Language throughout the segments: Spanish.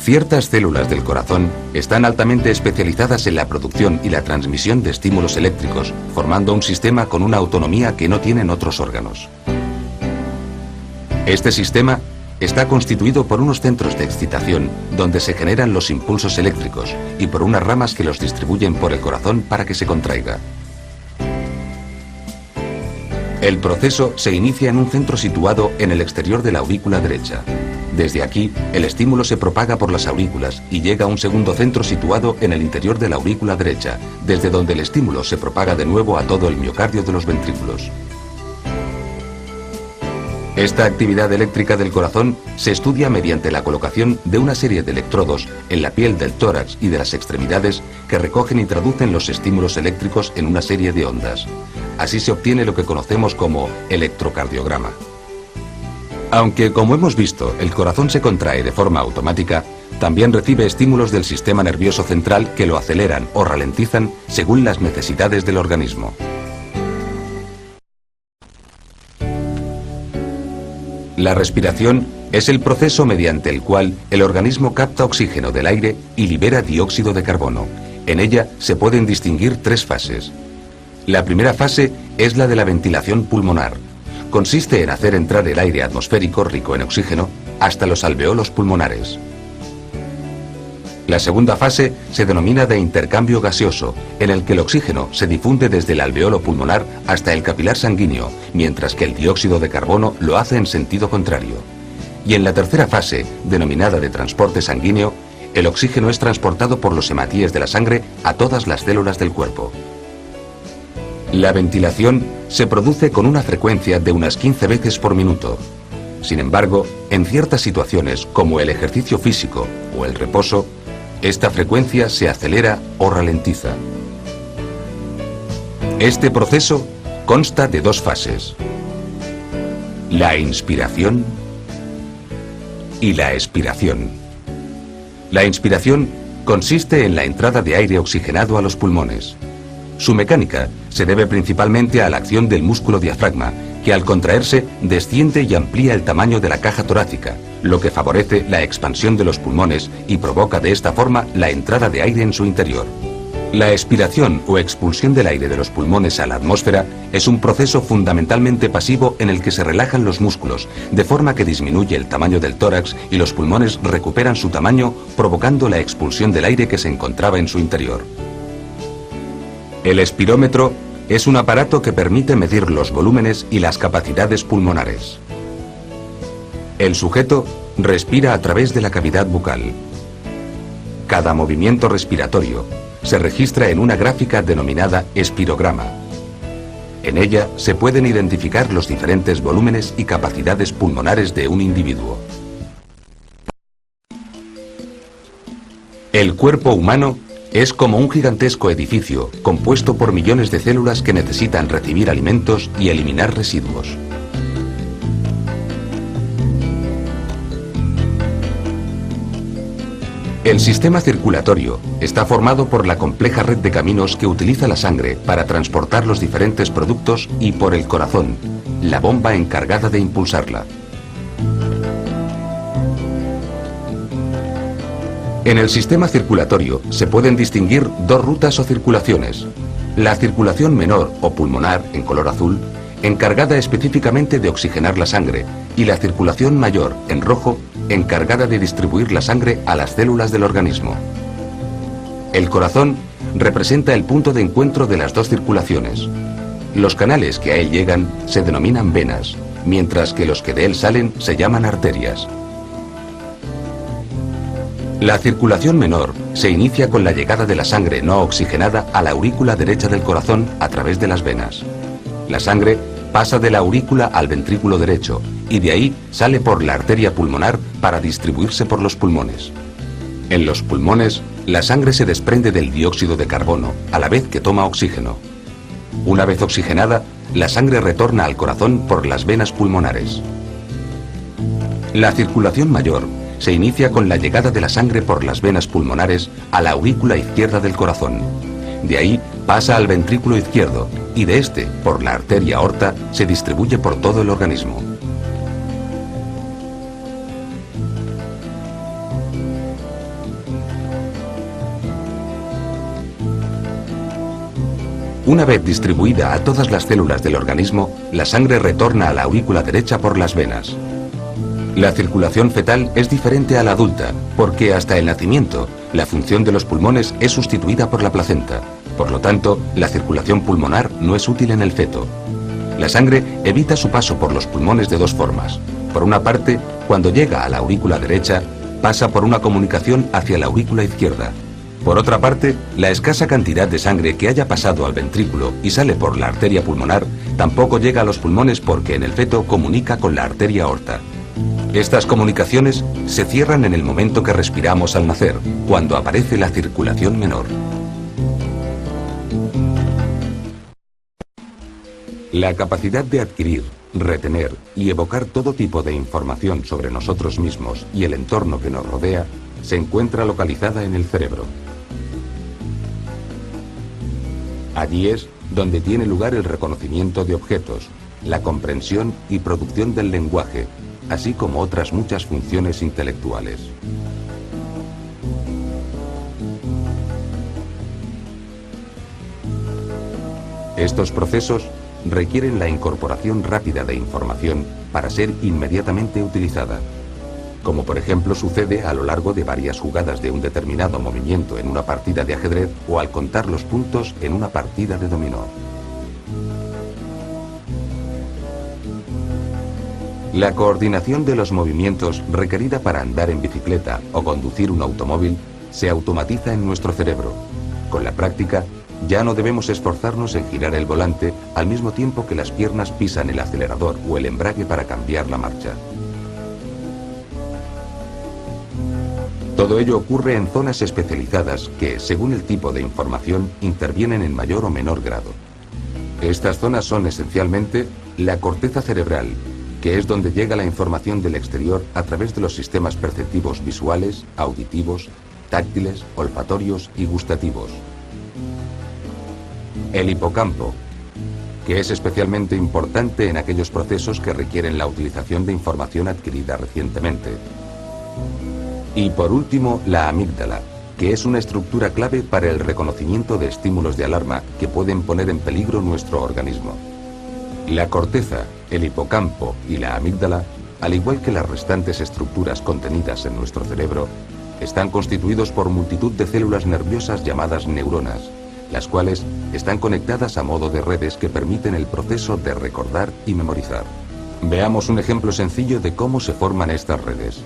Ciertas células del corazón están altamente especializadas en la producción y la transmisión de estímulos eléctricos, formando un sistema con una autonomía que no tienen otros órganos. Este sistema está constituido por unos centros de excitación donde se generan los impulsos eléctricos y por unas ramas que los distribuyen por el corazón para que se contraiga. El proceso se inicia en un centro situado en el exterior de la aurícula derecha. Desde aquí, el estímulo se propaga por las aurículas y llega a un segundo centro situado en el interior de la aurícula derecha, desde donde el estímulo se propaga de nuevo a todo el miocardio de los ventrículos. Esta actividad eléctrica del corazón se estudia mediante la colocación de una serie de electrodos en la piel del tórax y de las extremidades que recogen y traducen los estímulos eléctricos en una serie de ondas. Así se obtiene lo que conocemos como electrocardiograma. Aunque, como hemos visto, el corazón se contrae de forma automática, también recibe estímulos del sistema nervioso central que lo aceleran o ralentizan según las necesidades del organismo. La respiración es el proceso mediante el cual el organismo capta oxígeno del aire y libera dióxido de carbono. En ella se pueden distinguir tres fases. La primera fase es la de la ventilación pulmonar. Consiste en hacer entrar el aire atmosférico rico en oxígeno hasta los alveolos pulmonares. La segunda fase se denomina de intercambio gaseoso, en el que el oxígeno se difunde desde el alveolo pulmonar hasta el capilar sanguíneo, mientras que el dióxido de carbono lo hace en sentido contrario. Y en la tercera fase, denominada de transporte sanguíneo, el oxígeno es transportado por los hematíes de la sangre a todas las células del cuerpo. La ventilación se produce con una frecuencia de unas 15 veces por minuto. Sin embargo, en ciertas situaciones, como el ejercicio físico o el reposo, esta frecuencia se acelera o ralentiza. Este proceso consta de dos fases: la inspiración y la expiración. La inspiración consiste en la entrada de aire oxigenado a los pulmones. Su mecánica se debe principalmente a la acción del músculo diafragma, que al contraerse desciende y amplía el tamaño de la caja torácica, lo que favorece la expansión de los pulmones y provoca de esta forma la entrada de aire en su interior. La expiración o expulsión del aire de los pulmones a la atmósfera es un proceso fundamentalmente pasivo en el que se relajan los músculos, de forma que disminuye el tamaño del tórax y los pulmones recuperan su tamaño, provocando la expulsión del aire que se encontraba en su interior. El espirómetro es un aparato que permite medir los volúmenes y las capacidades pulmonares. El sujeto respira a través de la cavidad bucal. Cada movimiento respiratorio se registra en una gráfica denominada espirograma. En ella se pueden identificar los diferentes volúmenes y capacidades pulmonares de un individuo. El cuerpo humano es como un gigantesco edificio compuesto por millones de células que necesitan recibir alimentos y eliminar residuos. El sistema circulatorio está formado por la compleja red de caminos que utiliza la sangre para transportar los diferentes productos y por el corazón, la bomba encargada de impulsarla. En el sistema circulatorio se pueden distinguir dos rutas o circulaciones. La circulación menor o pulmonar, en color azul, encargada específicamente de oxigenar la sangre, y la circulación mayor, en rojo, encargada de distribuir la sangre a las células del organismo. El corazón representa el punto de encuentro de las dos circulaciones. Los canales que a él llegan se denominan venas, mientras que los que de él salen se llaman arterias. La circulación menor se inicia con la llegada de la sangre no oxigenada a la aurícula derecha del corazón a través de las venas. La sangre pasa de la aurícula al ventrículo derecho y de ahí sale por la arteria pulmonar para distribuirse por los pulmones. En los pulmones, la sangre se desprende del dióxido de carbono a la vez que toma oxígeno. Una vez oxigenada, la sangre retorna al corazón por las venas pulmonares. La circulación mayor se inicia con la llegada de la sangre por las venas pulmonares a la aurícula izquierda del corazón. De ahí pasa al ventrículo izquierdo y de este, por la arteria aorta, se distribuye por todo el organismo. Una vez distribuida a todas las células del organismo, la sangre retorna a la aurícula derecha por las venas. La circulación fetal es diferente a la adulta, porque hasta el nacimiento, la función de los pulmones es sustituida por la placenta. Por lo tanto, la circulación pulmonar no es útil en el feto. La sangre evita su paso por los pulmones de dos formas. Por una parte, cuando llega a la aurícula derecha, pasa por una comunicación hacia la aurícula izquierda. Por otra parte, la escasa cantidad de sangre que haya pasado al ventrículo y sale por la arteria pulmonar tampoco llega a los pulmones porque en el feto comunica con la arteria aorta. Estas comunicaciones se cierran en el momento que respiramos al nacer, cuando aparece la circulación menor. La capacidad de adquirir, retener y evocar todo tipo de información sobre nosotros mismos y el entorno que nos rodea se encuentra localizada en el cerebro. Allí es donde tiene lugar el reconocimiento de objetos, la comprensión y producción del lenguaje, así como otras muchas funciones intelectuales. Estos procesos requieren la incorporación rápida de información para ser inmediatamente utilizada, como por ejemplo sucede a lo largo de varias jugadas de un determinado movimiento en una partida de ajedrez o al contar los puntos en una partida de dominó. La coordinación de los movimientos requerida para andar en bicicleta o conducir un automóvil se automatiza en nuestro cerebro. Con la práctica, ya no debemos esforzarnos en girar el volante al mismo tiempo que las piernas pisan el acelerador o el embrague para cambiar la marcha. Todo ello ocurre en zonas especializadas que, según el tipo de información, intervienen en mayor o menor grado. Estas zonas son esencialmente la corteza cerebral, que es donde llega la información del exterior a través de los sistemas perceptivos visuales, auditivos, táctiles, olfatorios y gustativos. El hipocampo, que es especialmente importante en aquellos procesos que requieren la utilización de información adquirida recientemente. Y por último, la amígdala, que es una estructura clave para el reconocimiento de estímulos de alarma que pueden poner en peligro nuestro organismo. La corteza, el hipocampo y la amígdala, al igual que las restantes estructuras contenidas en nuestro cerebro, están constituidos por multitud de células nerviosas llamadas neuronas, las cuales están conectadas a modo de redes que permiten el proceso de recordar y memorizar. Veamos un ejemplo sencillo de cómo se forman estas redes.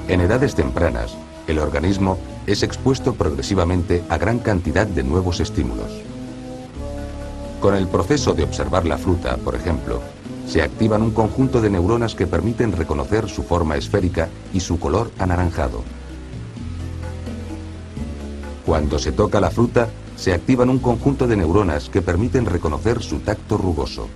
En edades tempranas, el organismo es expuesto progresivamente a gran cantidad de nuevos estímulos. Con el proceso de observar la fruta, por ejemplo, se activan un conjunto de neuronas que permiten reconocer su forma esférica y su color anaranjado. Cuando se toca la fruta, se activan un conjunto de neuronas que permiten reconocer su tacto rugoso.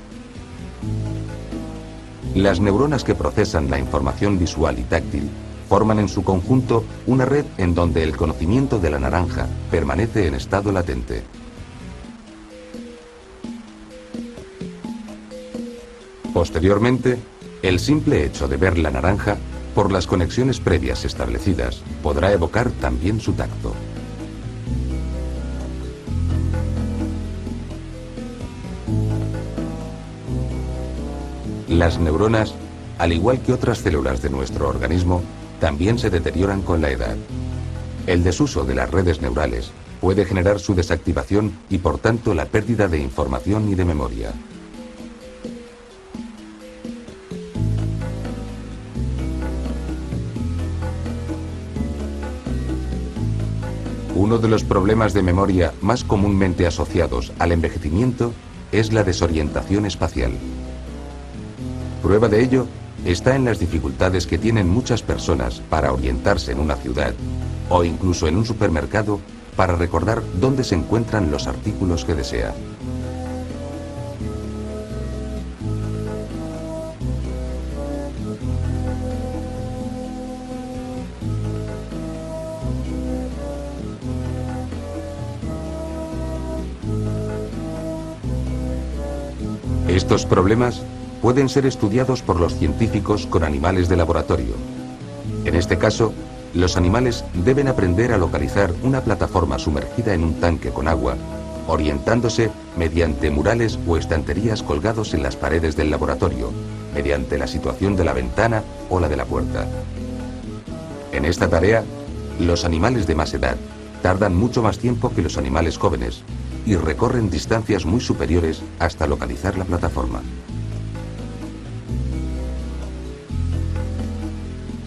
Las neuronas que procesan la información visual y táctil forman en su conjunto una red en donde el conocimiento de la naranja permanece en estado latente. Posteriormente, el simple hecho de ver la naranja, por las conexiones previas establecidas, podrá evocar también su tacto. Las neuronas, al igual que otras células de nuestro organismo, también se deterioran con la edad. El desuso de las redes neurales puede generar su desactivación y por tanto la pérdida de información y de memoria. Uno de los problemas de memoria más comúnmente asociados al envejecimiento es la desorientación espacial. Prueba de ello está en las dificultades que tienen muchas personas para orientarse en una ciudad o incluso en un supermercado para recordar dónde se encuentran los artículos que desea. Estos problemas pueden ser estudiados por los científicos con animales de laboratorio. En este caso, los animales deben aprender a localizar una plataforma sumergida en un tanque con agua orientándose mediante murales o estanterías colgados en las paredes del laboratorio, mediante la situación de la ventana o la de la puerta. En esta tarea, los animales de más edad tardan mucho más tiempo que los animales jóvenes y recorren distancias muy superiores hasta localizar la plataforma.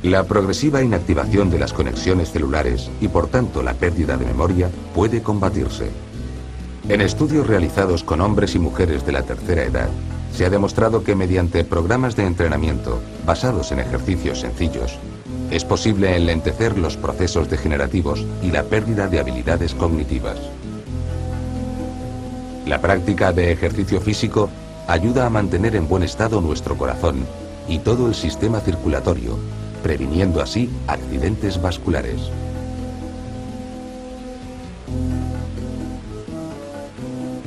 La progresiva inactivación de las conexiones celulares y por tanto la pérdida de memoria puede combatirse. En estudios realizados con hombres y mujeres de la tercera edad, se ha demostrado que mediante programas de entrenamiento basados en ejercicios sencillos, es posible enlentecer los procesos degenerativos y la pérdida de habilidades cognitivas. La práctica de ejercicio físico ayuda a mantener en buen estado nuestro corazón y todo el sistema circulatorio, previniendo así accidentes vasculares.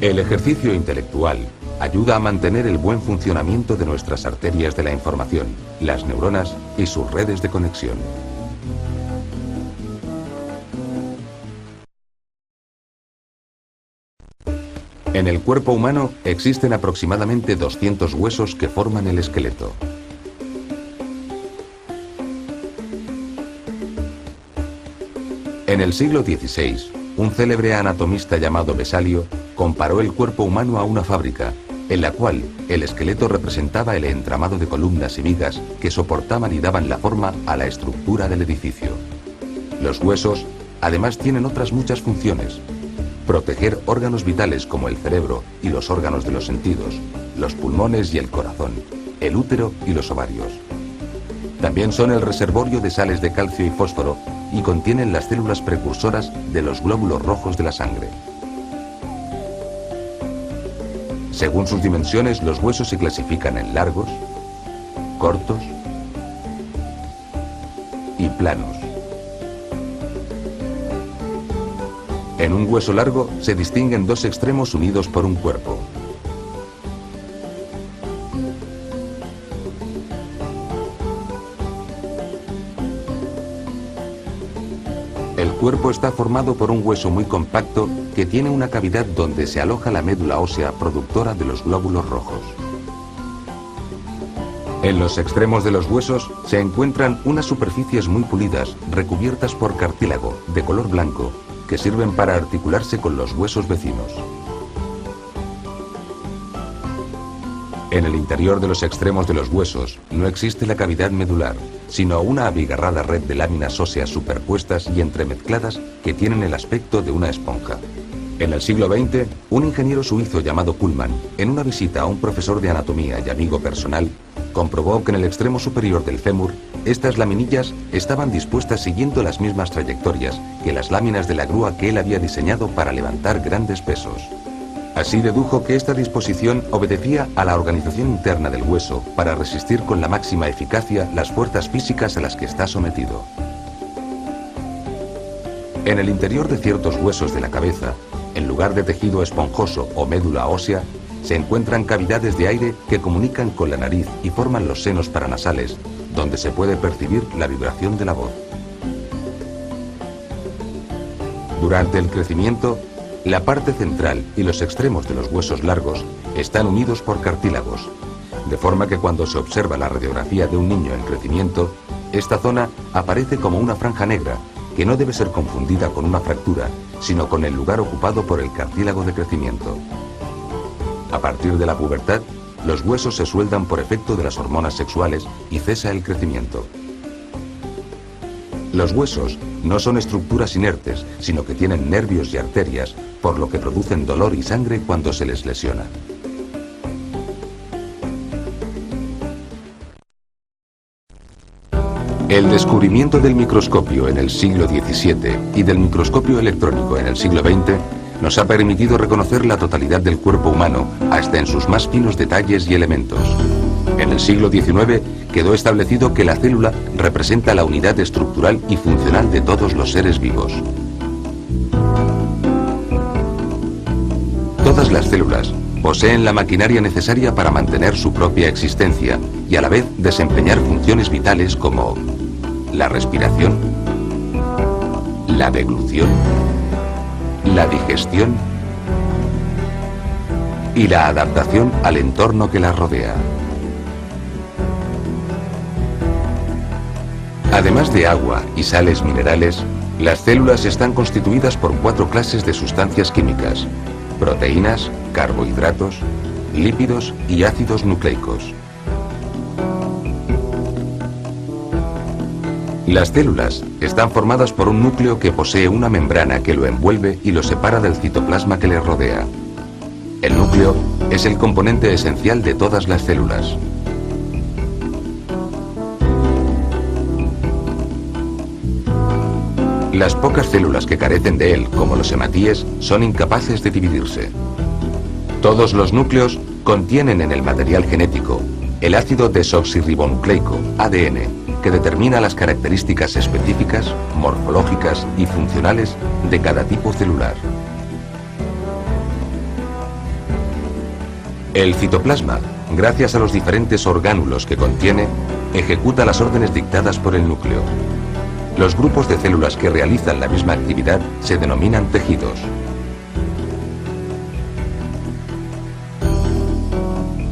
El ejercicio intelectual ayuda a mantener el buen funcionamiento de nuestras arterias de la información, las neuronas y sus redes de conexión. En el cuerpo humano existen aproximadamente 200 huesos que forman el esqueleto. En el siglo XVI, un célebre anatomista llamado Vesalio comparó el cuerpo humano a una fábrica, en la cual el esqueleto representaba el entramado de columnas y vigas que soportaban y daban la forma a la estructura del edificio. Los huesos, además, tienen otras muchas funciones: proteger órganos vitales como el cerebro y los órganos de los sentidos, los pulmones y el corazón, el útero y los ovarios. También son el reservorio de sales de calcio y fósforo y contienen las células precursoras de los glóbulos rojos de la sangre. Según sus dimensiones, los huesos se clasifican en largos, cortos y planos. En un hueso largo se distinguen dos extremos unidos por un cuerpo. El cuerpo está formado por un hueso muy compacto que tiene una cavidad donde se aloja la médula ósea productora de los glóbulos rojos. En los extremos de los huesos se encuentran unas superficies muy pulidas recubiertas por cartílago de color blanco que sirven para articularse con los huesos vecinos. En el interior de los extremos de los huesos no existe la cavidad medular, sino una abigarrada red de láminas óseas superpuestas y entremezcladas que tienen el aspecto de una esponja. En el siglo XX, un ingeniero suizo llamado Kuhlmann, en una visita a un profesor de anatomía y amigo personal, comprobó que en el extremo superior del fémur, estas laminillas estaban dispuestas siguiendo las mismas trayectorias que las láminas de la grúa que él había diseñado para levantar grandes pesos. Así dedujo que esta disposición obedecía a la organización interna del hueso para resistir con la máxima eficacia las fuerzas físicas a las que está sometido. En el interior de ciertos huesos de la cabeza, en lugar de tejido esponjoso o médula ósea, se encuentran cavidades de aire que comunican con la nariz y forman los senos paranasales, donde se puede percibir la vibración de la voz. Durante el crecimiento, la parte central y los extremos de los huesos largos están unidos por cartílagos, de forma que cuando se observa la radiografía de un niño en crecimiento, esta zona aparece como una franja negra, que no debe ser confundida con una fractura, sino con el lugar ocupado por el cartílago de crecimiento. A partir de la pubertad, los huesos se sueldan por efecto de las hormonas sexuales y cesa el crecimiento. Los huesos no son estructuras inertes, sino que tienen nervios y arterias, por lo que producen dolor y sangre cuando se les lesiona. El descubrimiento del microscopio en el siglo XVII y del microscopio electrónico en el siglo XX nos ha permitido reconocer la totalidad del cuerpo humano, hasta en sus más finos detalles y elementos. En el siglo XIX quedó establecido que la célula representa la unidad estructural y funcional de todos los seres vivos. Todas las células poseen la maquinaria necesaria para mantener su propia existencia y a la vez desempeñar funciones vitales como la respiración, la deglución, la digestión y la adaptación al entorno que las rodea. Además de agua y sales minerales, las células están constituidas por 4 clases de sustancias químicas: proteínas, carbohidratos, lípidos y ácidos nucleicos. Las células están formadas por un núcleo que posee una membrana que lo envuelve y lo separa del citoplasma que le rodea. El núcleo es el componente esencial de todas las células. Las pocas células que carecen de él, como los hematíes, son incapaces de dividirse. Todos los núcleos contienen en el material genético el ácido desoxirribonucleico, ADN, que determina las características específicas, morfológicas y funcionales de cada tipo celular. El citoplasma, gracias a los diferentes orgánulos que contiene, ejecuta las órdenes dictadas por el núcleo. Los grupos de células que realizan la misma actividad se denominan tejidos.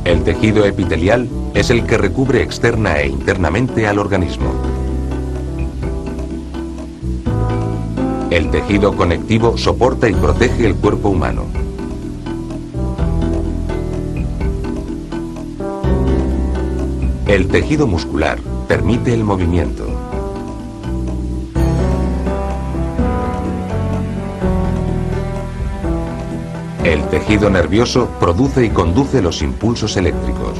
El tejido epitelial es el que recubre externa e internamente al organismo. El tejido conectivo soporta y protege el cuerpo humano. El tejido muscular permite el movimiento. El tejido nervioso produce y conduce los impulsos eléctricos.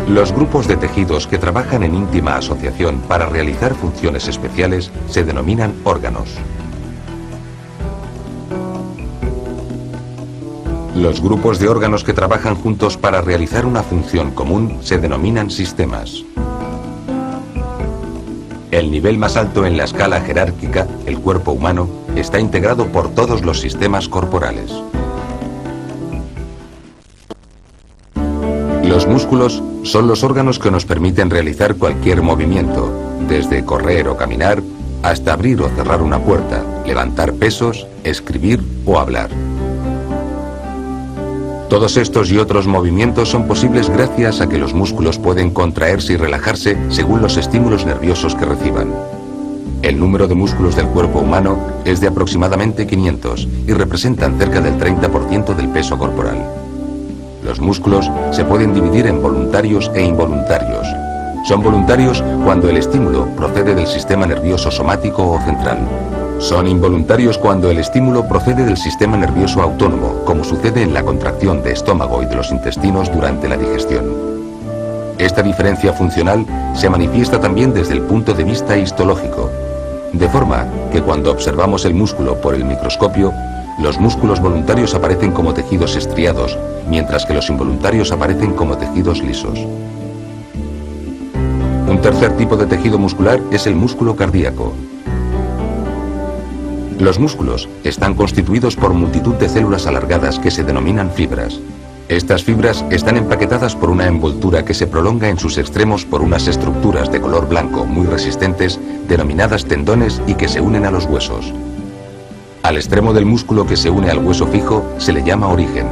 Los grupos de tejidos que trabajan en íntima asociación para realizar funciones especiales se denominan órganos. Los grupos de órganos que trabajan juntos para realizar una función común se denominan sistemas. El nivel más alto en la escala jerárquica, el cuerpo humano, está integrado por todos los sistemas corporales. Los músculos son los órganos que nos permiten realizar cualquier movimiento, desde correr o caminar, hasta abrir o cerrar una puerta, levantar pesos, escribir o hablar. Todos estos y otros movimientos son posibles gracias a que los músculos pueden contraerse y relajarse según los estímulos nerviosos que reciban. El número de músculos del cuerpo humano es de aproximadamente 500 y representan cerca del 30% del peso corporal. Los músculos se pueden dividir en voluntarios e involuntarios. Son voluntarios cuando el estímulo procede del sistema nervioso somático o central. Son involuntarios cuando el estímulo procede del sistema nervioso autónomo, como sucede en la contracción de estómago y de los intestinos durante la digestión. Esta diferencia funcional se manifiesta también desde el punto de vista histológico, de forma que cuando observamos el músculo por el microscopio, los músculos voluntarios aparecen como tejidos estriados, mientras que los involuntarios aparecen como tejidos lisos. Un tercer tipo de tejido muscular es el músculo cardíaco. Los músculos están constituidos por multitud de células alargadas que se denominan fibras. Estas fibras están empaquetadas por una envoltura que se prolonga en sus extremos por unas estructuras de color blanco muy resistentes, denominadas tendones, y que se unen a los huesos. Al extremo del músculo que se une al hueso fijo se le llama origen,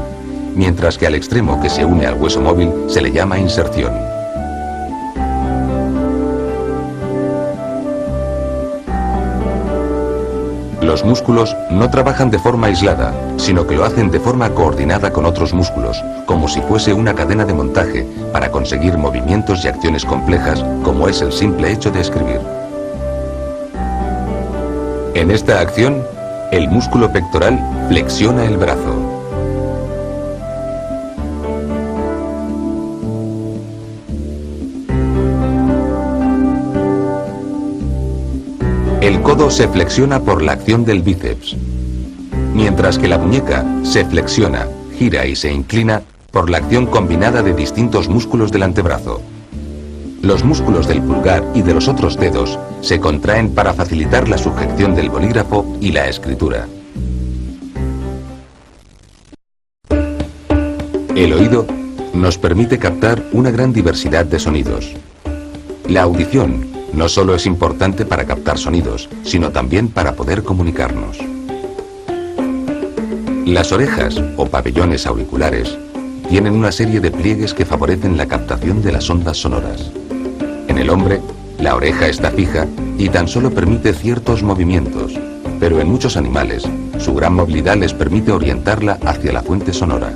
mientras que al extremo que se une al hueso móvil se le llama inserción. Los músculos no trabajan de forma aislada, sino que lo hacen de forma coordinada con otros músculos, como si fuese una cadena de montaje, para conseguir movimientos y acciones complejas, como es el simple hecho de escribir. En esta acción, el músculo pectoral flexiona el brazo. El codo se flexiona por la acción del bíceps, mientras que la muñeca se flexiona, gira y se inclina por la acción combinada de distintos músculos del antebrazo. Los músculos del pulgar y de los otros dedos se contraen para facilitar la sujeción del bolígrafo y la escritura. El oído nos permite captar una gran diversidad de sonidos. La audición No solo es importante para captar sonidos, sino también para poder comunicarnos. Las orejas, o pabellones auriculares, tienen una serie de pliegues que favorecen la captación de las ondas sonoras. En el hombre, la oreja está fija y tan solo permite ciertos movimientos, pero en muchos animales, su gran movilidad les permite orientarla hacia la fuente sonora.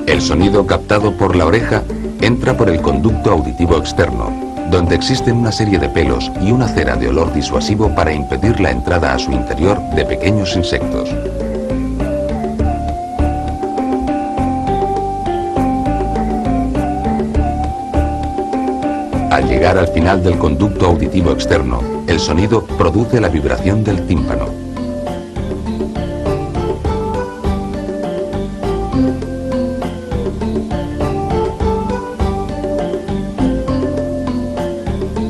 El sonido captado por la oreja entra por el conducto auditivo externo, donde existen una serie de pelos y una cera de olor disuasivo para impedir la entrada a su interior de pequeños insectos. Al llegar al final del conducto auditivo externo, el sonido produce la vibración del tímpano.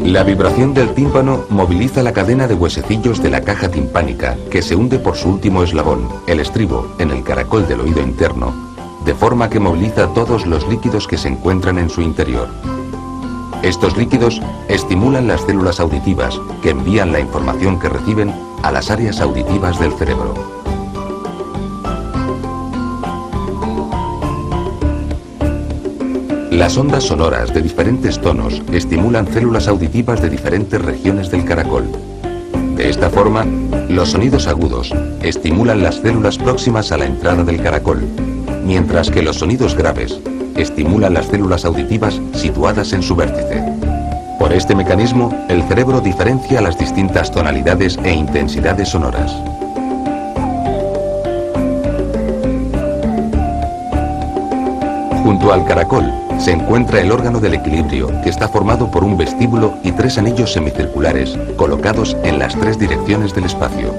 La vibración del tímpano moviliza la cadena de huesecillos de la caja timpánica, que se hunde por su último eslabón, el estribo, en el caracol del oído interno, de forma que moviliza todos los líquidos que se encuentran en su interior. Estos líquidos estimulan las células auditivas, que envían la información que reciben a las áreas auditivas del cerebro. Las ondas sonoras de diferentes tonos estimulan células auditivas de diferentes regiones del caracol. De esta forma, los sonidos agudos estimulan las células próximas a la entrada del caracol, mientras que los sonidos graves estimulan las células auditivas situadas en su vértice. Por este mecanismo, el cerebro diferencia las distintas tonalidades e intensidades sonoras. Junto al caracol se encuentra el órgano del equilibrio, que está formado por un vestíbulo y 3 anillos semicirculares colocados en las 3 direcciones del espacio.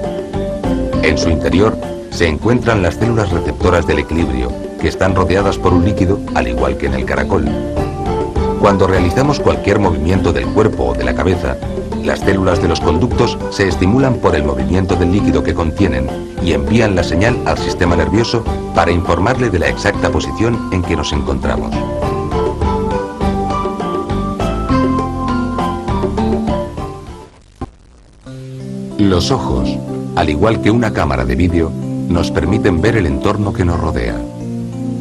En su interior se encuentran las células receptoras del equilibrio, que están rodeadas por un líquido, al igual que en el caracol. Cuando realizamos cualquier movimiento del cuerpo o de la cabeza, las células de los conductos se estimulan por el movimiento del líquido que contienen y envían la señal al sistema nervioso para informarle de la exacta posición en que nos encontramos. Los ojos, al igual que una cámara de vídeo, nos permiten ver el entorno que nos rodea.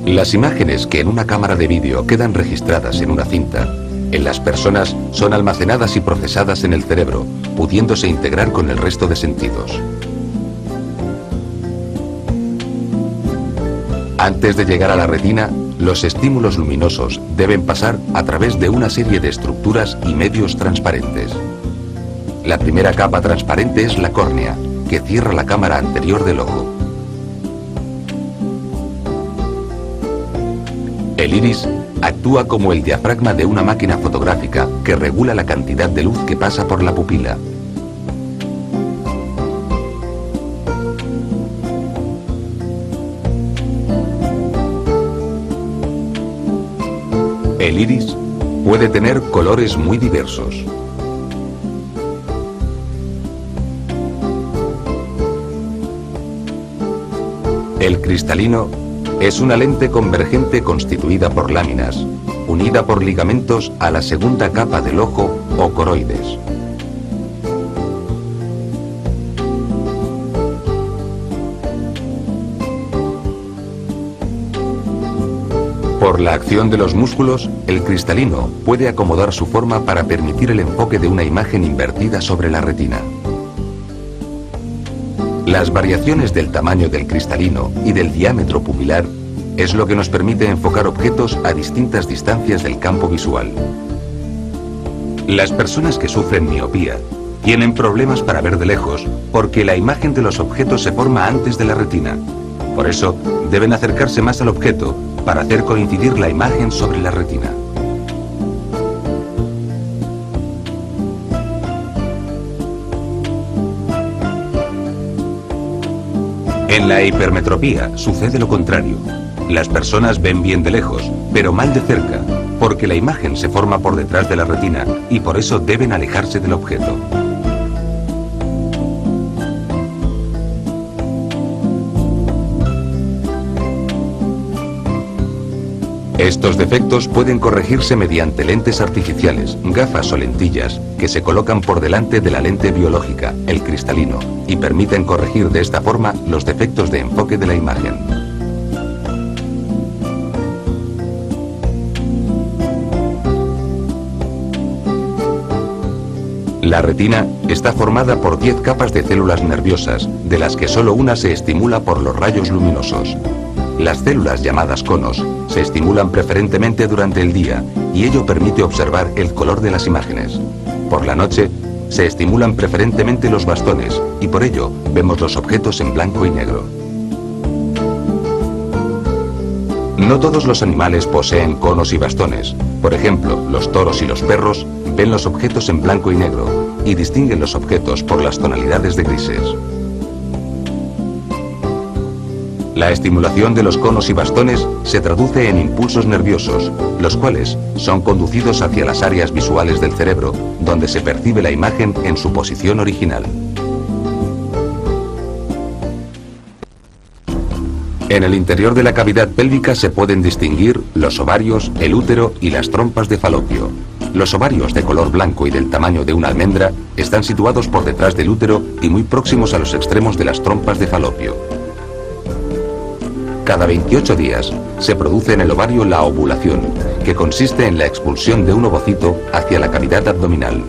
Las imágenes que en una cámara de vídeo quedan registradas en una cinta, en las personas son almacenadas y procesadas en el cerebro, pudiéndose integrar con el resto de sentidos. Antes de llegar a la retina, los estímulos luminosos deben pasar a través de una serie de estructuras y medios transparentes. La primera capa transparente es la córnea, que cierra la cámara anterior del ojo. El iris actúa como el diafragma de una máquina fotográfica que regula la cantidad de luz que pasa por la pupila. El iris puede tener colores muy diversos. El cristalino es una lente convergente constituida por láminas, unida por ligamentos a la segunda capa del ojo o coroides. Por la acción de los músculos, el cristalino puede acomodar su forma para permitir el enfoque de una imagen invertida sobre la retina. Las variaciones del tamaño del cristalino y del diámetro pupilar es lo que nos permite enfocar objetos a distintas distancias del campo visual. Las personas que sufren miopía tienen problemas para ver de lejos porque la imagen de los objetos se forma antes de la retina. Por eso, deben acercarse más al objeto para hacer coincidir la imagen sobre la retina. En la hipermetropía sucede lo contrario. Las personas ven bien de lejos, pero mal de cerca, porque la imagen se forma por detrás de la retina y por eso deben alejarse del objeto. Estos defectos pueden corregirse mediante lentes artificiales, gafas o lentillas, que se colocan por delante de la lente biológica, el cristalino, y permiten corregir de esta forma los defectos de enfoque de la imagen. La retina está formada por 10 capas de células nerviosas, de las que solo una se estimula por los rayos luminosos. Las células llamadas conos se estimulan preferentemente durante el día y ello permite observar el color de las imágenes. Por la noche se estimulan preferentemente los bastones y por ello vemos los objetos en blanco y negro. No todos los animales poseen conos y bastones. Por ejemplo, los toros y los perros ven los objetos en blanco y negro y distinguen los objetos por las tonalidades de grises. La estimulación de los conos y bastones se traduce en impulsos nerviosos, los cuales son conducidos hacia las áreas visuales del cerebro, donde se percibe la imagen en su posición original. En el interior de la cavidad pélvica se pueden distinguir los ovarios, el útero y las trompas de Falopio. Los ovarios de color blanco y del tamaño de una almendra están situados por detrás del útero y muy próximos a los extremos de las trompas de Falopio. Cada 28 días se produce en el ovario la ovulación, que consiste en la expulsión de un ovocito hacia la cavidad abdominal.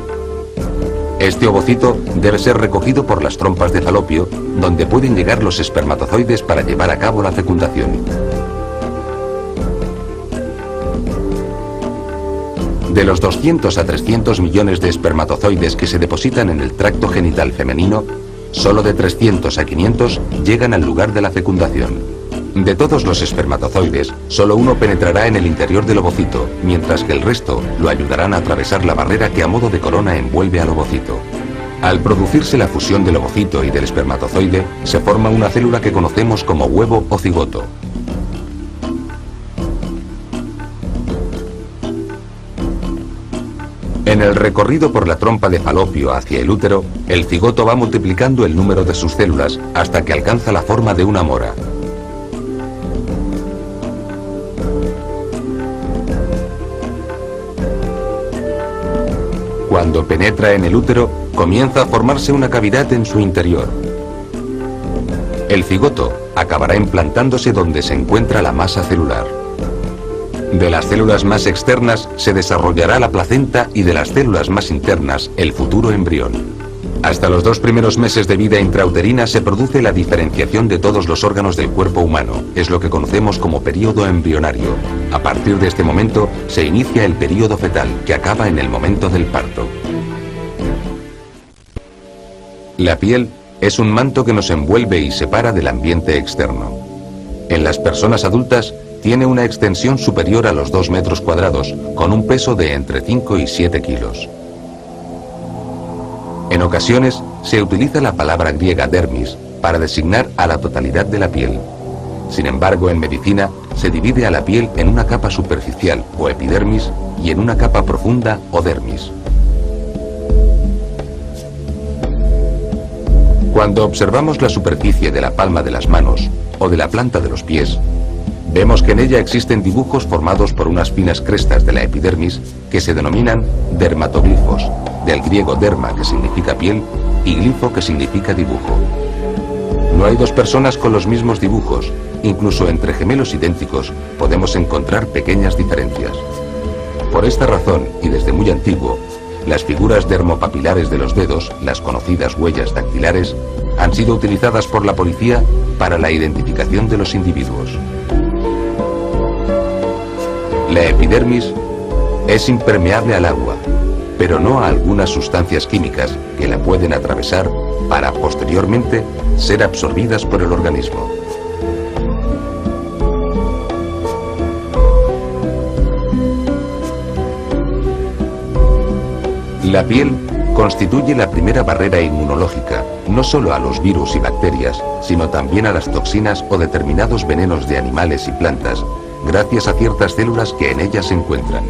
Este ovocito debe ser recogido por las trompas de Falopio, donde pueden llegar los espermatozoides para llevar a cabo la fecundación. De los 200 a 300 millones de espermatozoides que se depositan en el tracto genital femenino, solo de 300 a 500 llegan al lugar de la fecundación. De todos los espermatozoides, solo uno penetrará en el interior del ovocito, mientras que el resto lo ayudarán a atravesar la barrera que a modo de corona envuelve al ovocito. Al producirse la fusión del ovocito y del espermatozoide, se forma una célula que conocemos como huevo o cigoto. En el recorrido por la trompa de Falopio hacia el útero, el cigoto va multiplicando el número de sus células hasta que alcanza la forma de una mora. Cuando penetra en el útero, comienza a formarse una cavidad en su interior. El cigoto acabará implantándose donde se encuentra la masa celular. De las células más externas se desarrollará la placenta y de las células más internas el futuro embrión. Hasta los 2 primeros meses de vida intrauterina se produce la diferenciación de todos los órganos del cuerpo humano. Es lo que conocemos como período embrionario. A partir de este momento se inicia el período fetal, que acaba en el momento del parto. La piel es un manto que nos envuelve y separa del ambiente externo. En las personas adultas tiene una extensión superior a los 2 metros cuadrados, con un peso de entre 5 y 7 kilos. En ocasiones se utiliza la palabra griega dermis para designar a la totalidad de la piel. Sin embargo, en medicina se divide a la piel en una capa superficial o epidermis y en una capa profunda o dermis. Cuando observamos la superficie de la palma de las manos o de la planta de los pies, vemos que en ella existen dibujos formados por unas finas crestas de la epidermis que se denominan dermatoglifos, del griego derma, que significa piel, y glifo, que significa dibujo. No hay 2 personas con los mismos dibujos. Incluso entre gemelos idénticos podemos encontrar pequeñas diferencias. Por esta razón, y desde muy antiguo, las figuras dermopapilares de los dedos, las conocidas huellas dactilares, han sido utilizadas por la policía para la identificación de los individuos. La epidermis es impermeable al agua, pero no a algunas sustancias químicas que la pueden atravesar para posteriormente ser absorbidas por el organismo. La piel constituye la primera barrera inmunológica, no solo a los virus y bacterias, sino también a las toxinas o determinados venenos de animales y plantas, gracias a ciertas células que en ellas se encuentran.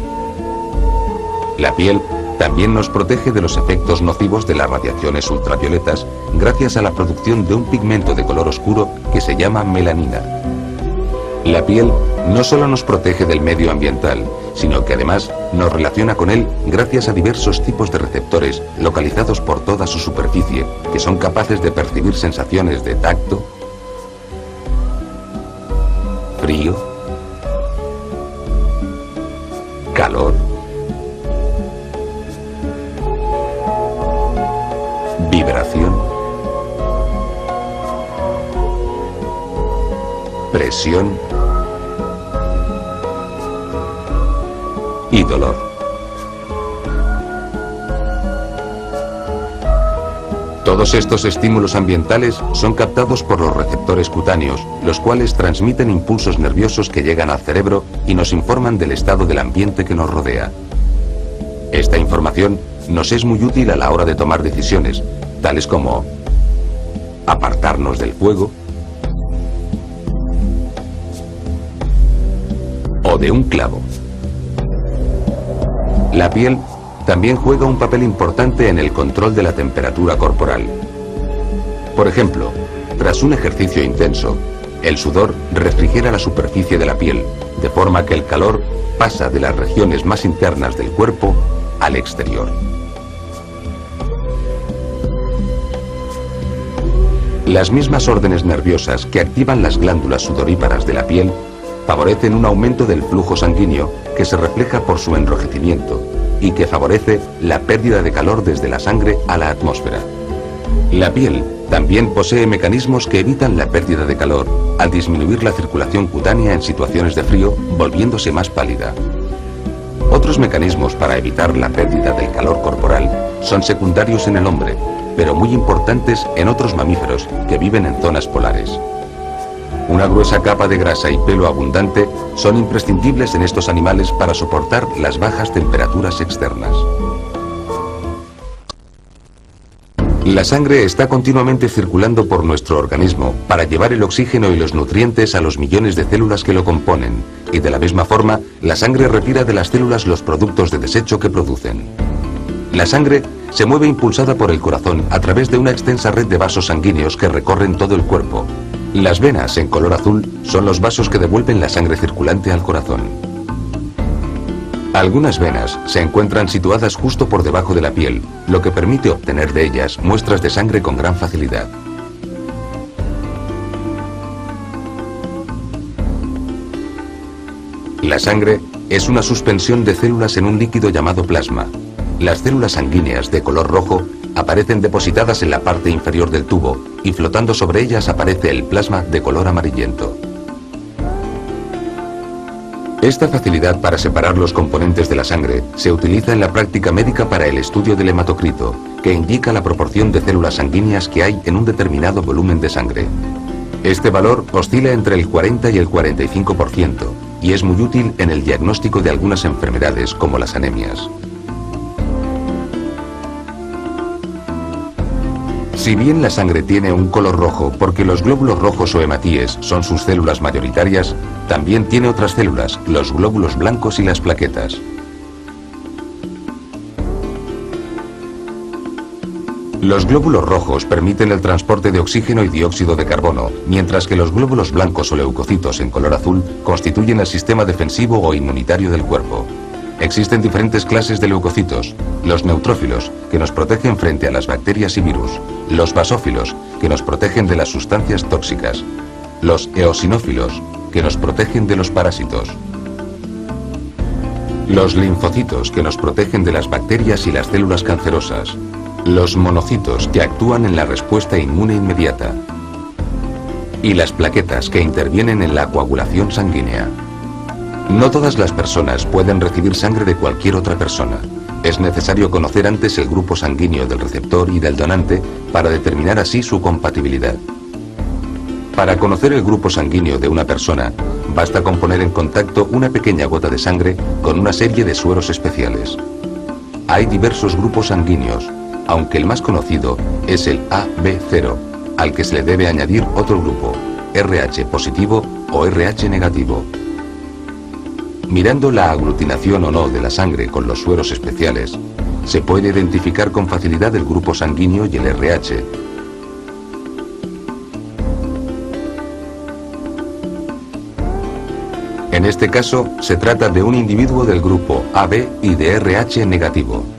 La piel también nos protege de los efectos nocivos de las radiaciones ultravioletas, gracias a la producción de un pigmento de color oscuro que se llama melanina. La piel no solo nos protege del medio ambiental, sino que además nos relaciona con él gracias a diversos tipos de receptores localizados por toda su superficie, que son capaces de percibir sensaciones de tacto, frío, calor, vibración, presión y dolor. Todos estos estímulos ambientales son captados por los receptores cutáneos, los cuales transmiten impulsos nerviosos que llegan al cerebro y nos informan del estado del ambiente que nos rodea. Esta información nos es muy útil a la hora de tomar decisiones, tales como apartarnos del fuego o de un clavo. La piel también juega un papel importante en el control de la temperatura corporal. Por ejemplo, tras un ejercicio intenso, el sudor refrigera la superficie de la piel, de forma que el calor pasa de las regiones más internas del cuerpo al exterior. Las mismas órdenes nerviosas que activan las glándulas sudoríparas de la piel favorecen un aumento del flujo sanguíneo que se refleja por su enrojecimiento y que favorece la pérdida de calor desde la sangre a la atmósfera. La piel también posee mecanismos que evitan la pérdida de calor al disminuir la circulación cutánea en situaciones de frío, volviéndose más pálida. Otros mecanismos para evitar la pérdida del calor corporal son secundarios en el hombre, pero muy importantes en otros mamíferos que viven en zonas polares. Una gruesa capa de grasa y pelo abundante son imprescindibles en estos animales para soportar las bajas temperaturas externas. La sangre está continuamente circulando por nuestro organismo para llevar el oxígeno y los nutrientes a los millones de células que lo componen, y de la misma forma, la sangre retira de las células los productos de desecho que producen. La sangre se mueve impulsada por el corazón a través de una extensa red de vasos sanguíneos que recorren todo el cuerpo. Las venas en color azul son los vasos que devuelven la sangre circulante al corazón. Algunas venas se encuentran situadas justo por debajo de la piel, lo que permite obtener de ellas muestras de sangre con gran facilidad. La sangre es una suspensión de células en un líquido llamado plasma. Las células sanguíneas de color rojo aparecen depositadas en la parte inferior del tubo y flotando sobre ellas aparece el plasma de color amarillento. Esta facilidad para separar los componentes de la sangre se utiliza en la práctica médica para el estudio del hematocrito, que indica la proporción de células sanguíneas que hay en un determinado volumen de sangre. Este valor oscila entre el 40 y el 45% y es muy útil en el diagnóstico de algunas enfermedades como las anemias. Si bien la sangre tiene un color rojo porque los glóbulos rojos o hematíes son sus células mayoritarias, también tiene otras células, los glóbulos blancos y las plaquetas. Los glóbulos rojos permiten el transporte de oxígeno y dióxido de carbono, mientras que los glóbulos blancos o leucocitos en color azul constituyen el sistema defensivo o inmunitario del cuerpo. Existen diferentes clases de leucocitos: los neutrófilos, que nos protegen frente a las bacterias y virus; los basófilos, que nos protegen de las sustancias tóxicas; los eosinófilos, que nos protegen de los parásitos; los linfocitos, que nos protegen de las bacterias y las células cancerosas; los monocitos, que actúan en la respuesta inmune inmediata; y las plaquetas, que intervienen en la coagulación sanguínea. No todas las personas pueden recibir sangre de cualquier otra persona. Es necesario conocer antes el grupo sanguíneo del receptor y del donante para determinar así su compatibilidad. Para conocer el grupo sanguíneo de una persona, basta con poner en contacto una pequeña gota de sangre con una serie de sueros especiales. Hay diversos grupos sanguíneos, aunque el más conocido es el AB0, al que se le debe añadir otro grupo, RH positivo o RH negativo. Mirando la aglutinación o no de la sangre con los sueros especiales, se puede identificar con facilidad el grupo sanguíneo y el RH. En este caso, se trata de un individuo del grupo AB y de RH negativo.